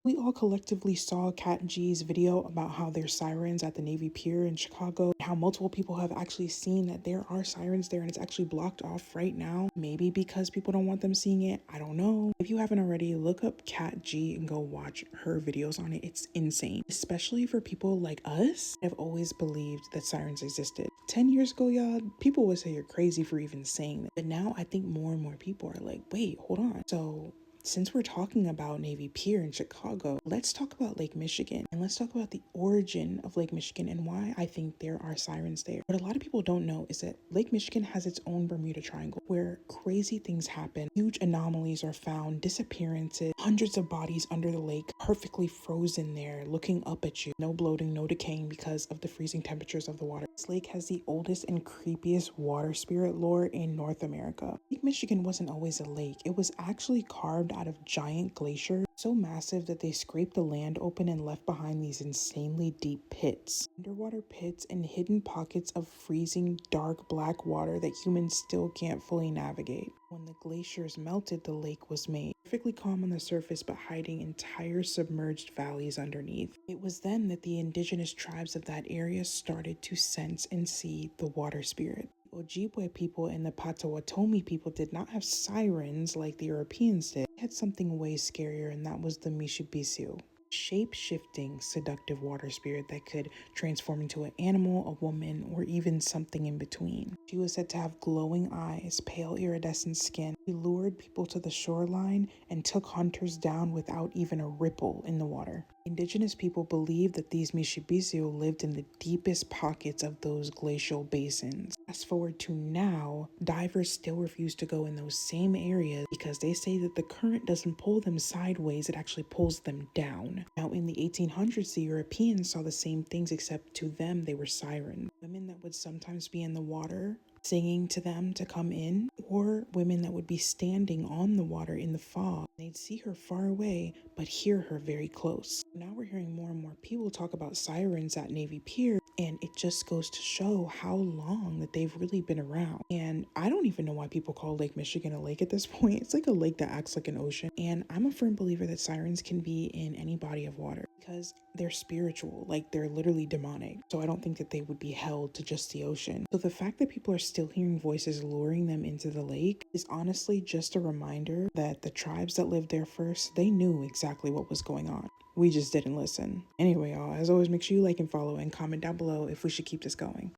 We all collectively saw Kat G's video about how there's sirens at the Navy Pier in Chicago, how multiple people have actually seen that there are sirens there and it's actually blocked off right now. Maybe because people don't want them seeing it. I don't know. If you haven't already, look up Kat G and go watch her videos on it. It's insane. Especially for people like us. I've always believed that sirens existed. 10 years ago, y'all, people would say you're crazy for even saying that. But now I think more and more people are like, wait, hold on. So since we're talking about Navy Pier in Chicago, let's talk about Lake Michigan and let's talk about the origin of Lake Michigan and why I think there are sirens there. What a lot of people don't know is that Lake Michigan has its own Bermuda Triangle where crazy things happen. Huge anomalies are found, disappearances, hundreds of bodies under the lake, perfectly frozen there, looking up at you. No bloating, no decaying because of the freezing temperatures of the water. This lake has the oldest and creepiest water spirit lore in North America. Lake Michigan wasn't always a lake. It was actually carved out of giant glaciers, so massive that they scraped the land open and left behind these insanely deep pits. Underwater pits and hidden pockets of freezing dark black water that humans still can't fully navigate. When the glaciers melted, the lake was made, perfectly calm on the surface but hiding entire submerged valleys underneath. It was then that the indigenous tribes of that area started to sense and see the water spirit. Ojibwe people and the Potawatomi people did not have sirens like the Europeans did. They had something way scarier, and that was the Mishibisio. Shape-shifting, seductive water spirit that could transform into an animal, a woman, or even something in between. She was said to have glowing eyes, pale iridescent skin. She lured people to the shoreline and took hunters down without even a ripple in the water. Indigenous people believed that these Mishibisio lived in the deepest pockets of those glacial basins. Fast forward to now, divers still refuse to go in those same areas because they say that the current doesn't pull them sideways, it actually pulls them down. Now, in the 1800s, the Europeans saw the same things, except to them, they were sirens. Women that would sometimes be in the water singing to them to come in, or women that would be standing on the water in the fog. They'd see her far away, but hear her very close. Now we're hearing more and more people talk about sirens at Navy Pier, and it just goes to show how long that they've really been around. And I don't even know why people call Lake Michigan a lake at this point. It's like a lake that acts like an ocean. And I'm a firm believer that sirens can be in any body of water because they're spiritual, like they're literally demonic. So I don't think that they would be held to just the ocean. So the fact that people are still hearing voices luring them into the lake is honestly just a reminder that the tribes that lived there first, they knew exactly what was going on. We just didn't listen. Anyway, y'all, as always, make sure you like and follow and comment down below if we should keep this going.